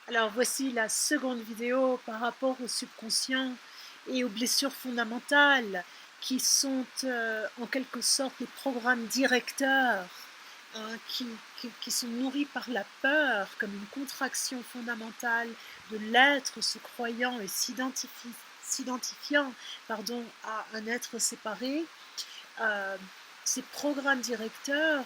Alors voici la seconde vidéo par rapport au subconscient et aux blessures fondamentales qui sont en quelque sorte les programmes directeurs hein, qui sont nourris par la peur comme une contraction fondamentale de l'être se croyant et s'identifiant à un être séparé. Euh, Ces programmes directeurs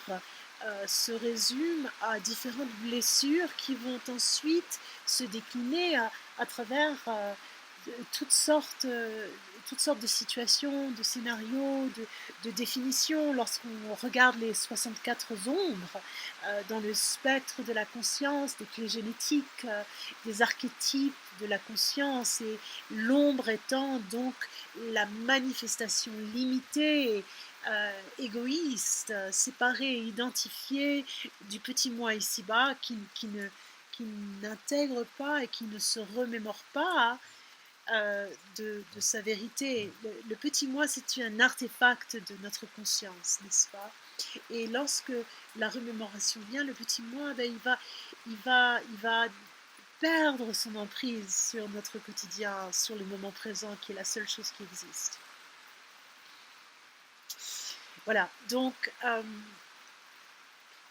se résument à différentes blessures qui vont ensuite se décliner à travers toutes sortes, toutes sortes de situations, de scénarios, de définitions. Lorsqu'on regarde les 64 ombres dans le spectre de la conscience, des clés génétiques, des archétypes de la conscience, et l'ombre étant donc la manifestation limitée, égoïste, séparé et identifié du petit moi ici-bas qui n'intègre pas et qui ne se remémore pas de sa vérité. Le petit moi, c'est un artefact de notre conscience, n'est-ce pas? Et lorsque la remémoration vient, le petit moi, ben, il va perdre son emprise sur notre quotidien, sur le moment présent, qui est la seule chose qui existe. Voilà, donc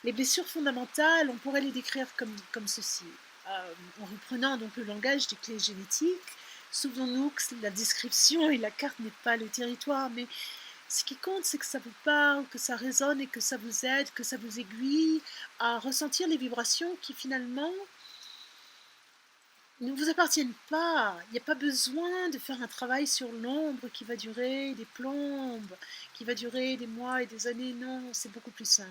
les blessures fondamentales, on pourrait les décrire comme ceci. En reprenant donc le langage des clés génétiques, souvenons-nous que la description et la carte n'est pas le territoire, mais ce qui compte, c'est que ça vous parle, que ça résonne et que ça vous aide, que ça vous aiguille à ressentir les vibrations qui finalement ne vous appartiennent pas. Il n'y a pas besoin de faire un travail sur l'ombre qui va durer des plombes, qui va durer des mois et des années. Non, c'est beaucoup plus simple.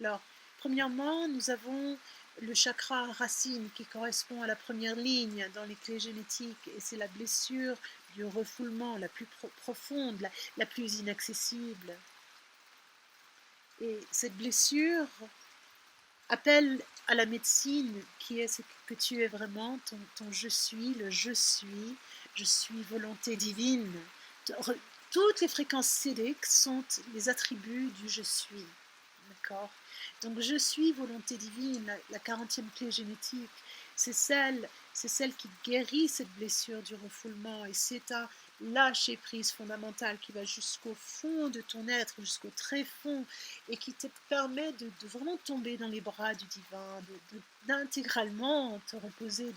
Alors, premièrement, nous avons le chakra racine qui correspond à la première ligne dans les clés génétiques, et c'est la blessure du refoulement la plus profonde, la plus inaccessible. Et cette blessure appelle à la médecine qui est ce que tu es vraiment, ton je suis, le je suis volonté divine. Toutes les fréquences cédiques sont les attributs du je suis. D'accord? Donc je suis volonté divine, la 40e clé génétique, c'est celle qui guérit cette blessure du refoulement, et c'est un lâcher prise fondamental qui va jusqu'au fond de ton être, jusqu'au très fond, et qui te permet de vraiment tomber dans les bras du divin, d'intégralement te reposer,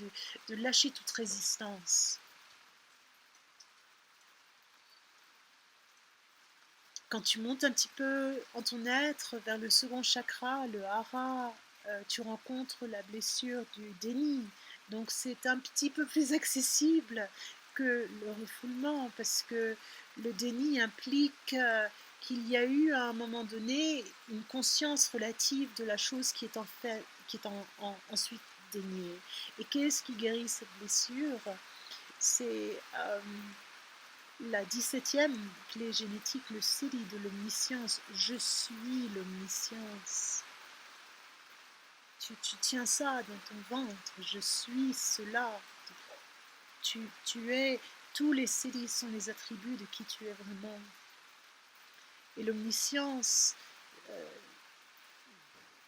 de lâcher toute résistance. Quand tu montes un petit peu en ton être vers le second chakra, le hara, tu rencontres la blessure du déni. Donc c'est un petit peu plus accessible que le refoulement, parce que le déni implique qu'il y a eu à un moment donné une conscience relative de la chose qui est en fait, qui est ensuite déniée. Et qu'est-ce qui guérit cette blessure? C'est la 17e clé génétique, le Siri de l'omniscience. Je suis l'omniscience. Tu tiens ça dans ton ventre. Je suis cela. Tu es. Tous les Siris sont les attributs de qui tu es vraiment. Et l'omniscience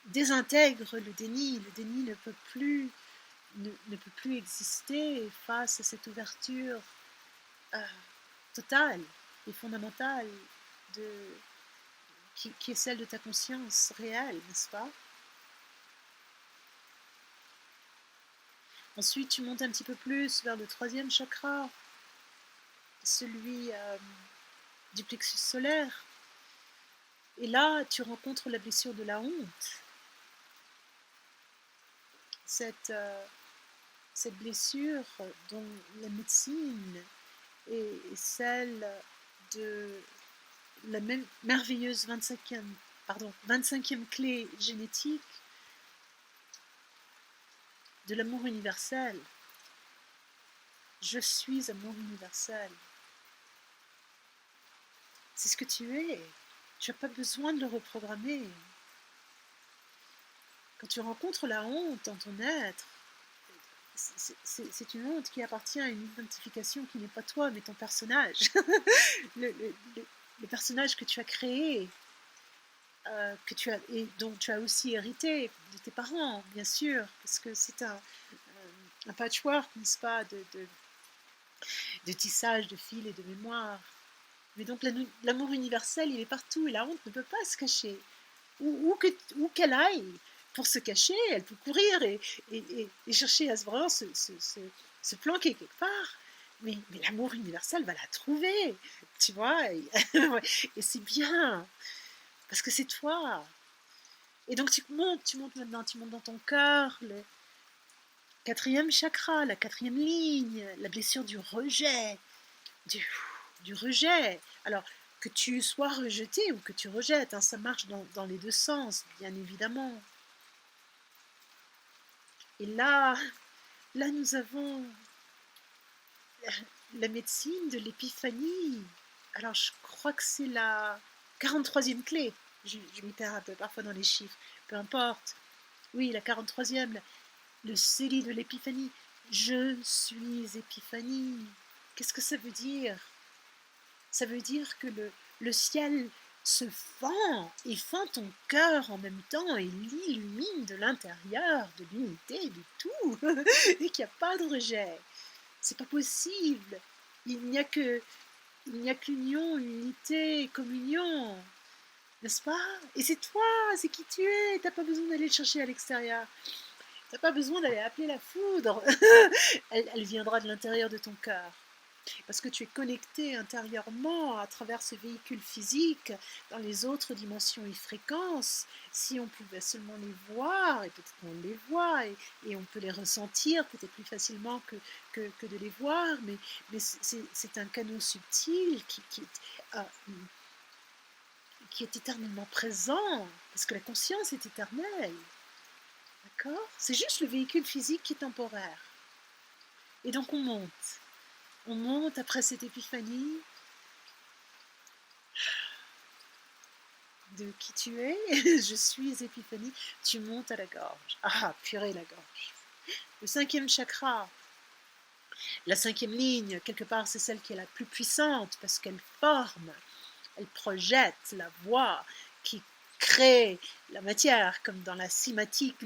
désintègre le déni. Le déni ne peut plus, ne peut plus exister face à cette ouverture totale et fondamentale de, qui est celle de ta conscience réelle, n'est-ce pas? Ensuite, tu montes un petit peu plus vers le 3e chakra, celui du plexus solaire. Et là, tu rencontres la blessure de la honte. Cette blessure dont la médecine est celle de la merveilleuse 25e clé génétique de l'amour universel. Je suis amour universel. C'est ce que tu es. Tu n'as pas besoin de le reprogrammer. Quand tu rencontres la honte dans ton être, c'est une honte qui appartient à une identification qui n'est pas toi, mais ton personnage. le personnage que tu as créé, et dont tu as aussi hérité de tes parents, bien sûr, parce que c'est un patchwork, n'est-ce pas, de tissage de fils et de mémoire. Mais donc l'amour universel, il est partout et la honte ne peut pas se cacher. Où qu'elle aille, pour se cacher, elle peut courir et chercher à vraiment se planquer quelque part. Mais l'amour universel va la trouver, tu vois, et c'est bien, parce que c'est toi. Et donc tu montes maintenant, tu montes dans ton cœur, le quatrième chakra, la quatrième ligne, la blessure du rejet, du, du rejet. Alors, que tu sois rejeté ou que tu rejettes, hein, ça marche dans les deux sens, bien évidemment. Et là nous avons la médecine de l'épiphanie. Alors, je crois que c'est la 43e clé. Je m'y perds un peu parfois dans les chiffres. Peu importe. Oui, la 43e, le CELI de l'épiphanie. Je suis épiphanie. Qu'est-ce que ça veut dire? Ça veut dire que le ciel se fend et fend ton cœur en même temps et l'illumine de l'intérieur, de l'unité, du tout, et qu'il n'y a pas de rejet. C'est pas possible. Il n'y a qu'union, unité, communion, n'est-ce pas? Et c'est toi, c'est qui tu es. T'as pas besoin d'aller le chercher à l'extérieur. T'as pas besoin d'aller appeler la foudre. Elle viendra de l'intérieur de ton cœur. Parce que tu es connecté intérieurement à travers ce véhicule physique dans les autres dimensions et fréquences. Si on pouvait seulement les voir, et peut-être qu'on les voit, et on peut les ressentir peut-être plus facilement que de les voir, mais c'est un canot subtil qui est éternellement présent, parce que la conscience est éternelle. D'accord? C'est juste le véhicule physique qui est temporaire. Et donc on monte. On monte après cette épiphanie de qui tu es. Je suis épiphanie. Tu montes à la gorge. Ah, purée, la gorge. Le 5e chakra, la 5e ligne, quelque part, c'est celle qui est la plus puissante parce qu'elle forme, elle projette la voix qui crée la matière, comme dans la cinématique,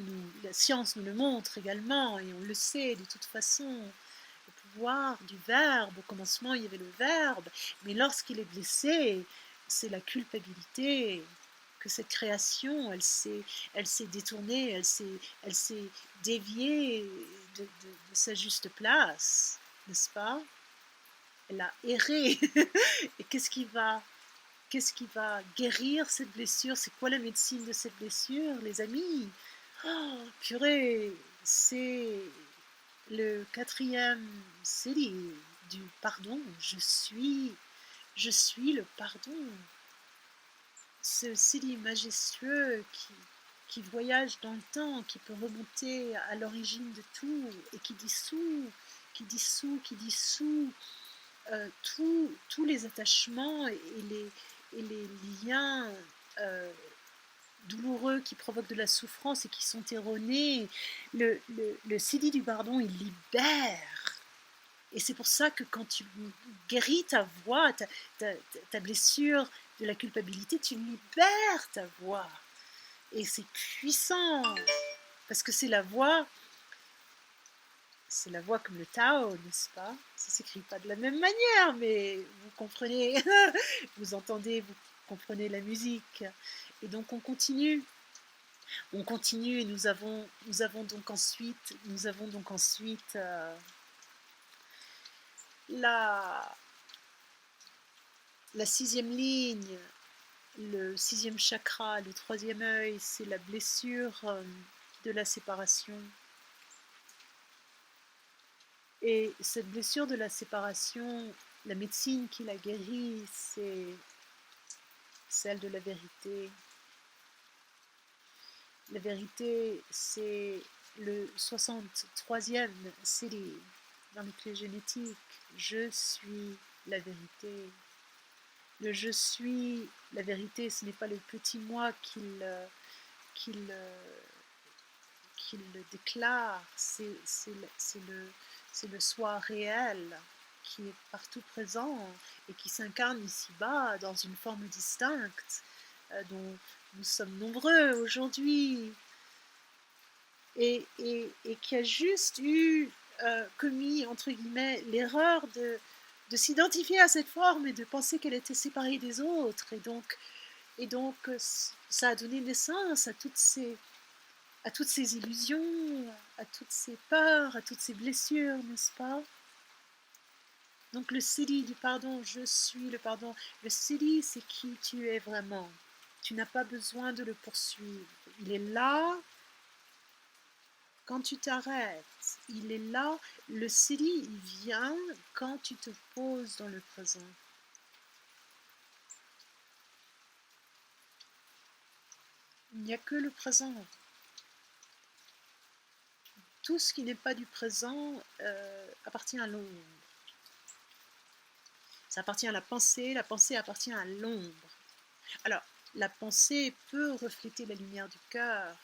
la science nous le montre également, et on le sait de toute façon. Le pouvoir du verbe, au commencement il y avait le verbe, mais lorsqu'il est blessé, c'est la culpabilité, que cette création, elle s'est détournée, elle s'est déviée de sa juste place, n'est-ce pas? Elle a erré. Et qu'est-ce qui va guérir cette blessure? C'est quoi la médecine de cette blessure, les amis? Oh, purée, c'est le 4e CELI du pardon. Je suis le pardon. Ce CELI majestueux qui voyage dans le temps, qui peut remonter à l'origine de tout et qui dissout tous les attachements et les liens douloureux qui provoquent de la souffrance et qui sont erronés. Le CELI du pardon, il libère. Et c'est pour ça que quand tu guéris ta voix, ta blessure de la culpabilité, tu libères ta voix. Et c'est puissant, parce que c'est la voix comme le Tao, n'est-ce pas? Ça s'écrit pas de la même manière, mais vous comprenez, vous entendez, vous comprenez la musique. Et donc on continue et nous avons donc ensuite la 6e ligne, le 6e chakra, le 3e œil, c'est la blessure de la séparation. Et cette blessure de la séparation, la médecine qui la guérit, c'est celle de la vérité. La vérité, c'est le 63e CELI dans les clés génétiques. Je suis la vérité. Le je suis la vérité, ce n'est pas le petit moi qui le déclare, c'est le soi réel qui est partout présent et qui s'incarne ici-bas dans une forme distincte dont nous sommes nombreux aujourd'hui et qui a juste eu commis, entre guillemets, l'erreur de s'identifier à cette forme et de penser qu'elle était séparée des autres. Et donc ça a donné naissance à toutes ces illusions, à toutes ces peurs, à toutes ces blessures, n'est-ce pas? Donc le Siri du pardon, je suis le pardon. Le Siri, c'est qui tu es vraiment. Tu n'as pas besoin de le poursuivre. Il est là quand tu t'arrêtes. Il est là. Le Siri, il vient quand tu te poses dans le présent. Il n'y a que le présent. Tout ce qui n'est pas du présent appartient à l'ombre. Ça appartient à la pensée appartient à l'ombre. Alors, la pensée peut refléter la lumière du cœur,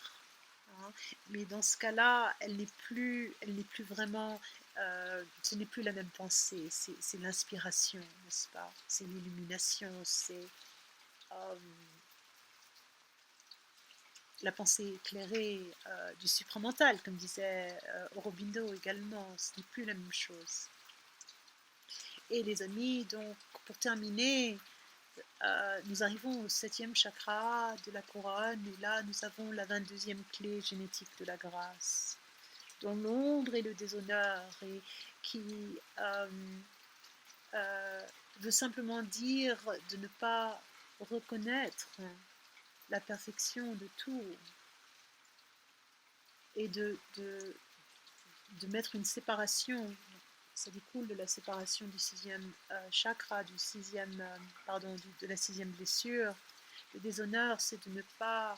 hein, mais dans ce cas-là, elle n'est plus vraiment, ce n'est plus la même pensée, c'est l'inspiration, n'est-ce pas? C'est l'illumination, c'est euh, la pensée éclairée du supramental, comme disait Aurobindo également, ce n'est plus la même chose. Et les amis, donc, pour terminer, nous arrivons au 7e chakra de la couronne, et là, nous avons la 22e clé génétique de la grâce, dont l'ombre et le déshonneur, et qui veut simplement dire de ne pas reconnaître la perfection de tout, et de mettre une séparation. Ça découle de la séparation du 6e chakra, du 6e, de la 6e blessure. Le déshonneur, c'est de ne pas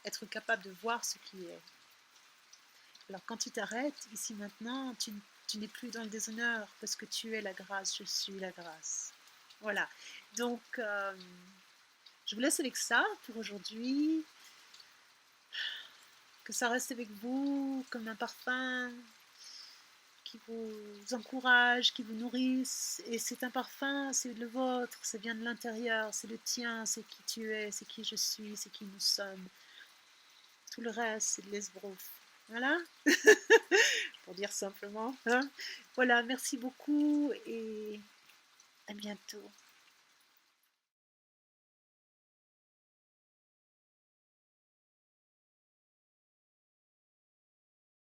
être capable de voir ce qui est. Alors quand tu t'arrêtes, ici maintenant, tu n'es plus dans le déshonneur parce que tu es la grâce, je suis la grâce. Voilà. Donc, je vous laisse avec ça pour aujourd'hui. Que ça reste avec vous comme un parfum qui vous encourage, qui vous nourrisse. Et c'est un parfum, c'est le vôtre, ça vient de l'intérieur, c'est le tien, c'est qui tu es, c'est qui je suis, c'est qui nous sommes. Tout le reste, c'est de l'esbrouf. Voilà, pour dire simplement. Hein, voilà, merci beaucoup et à bientôt.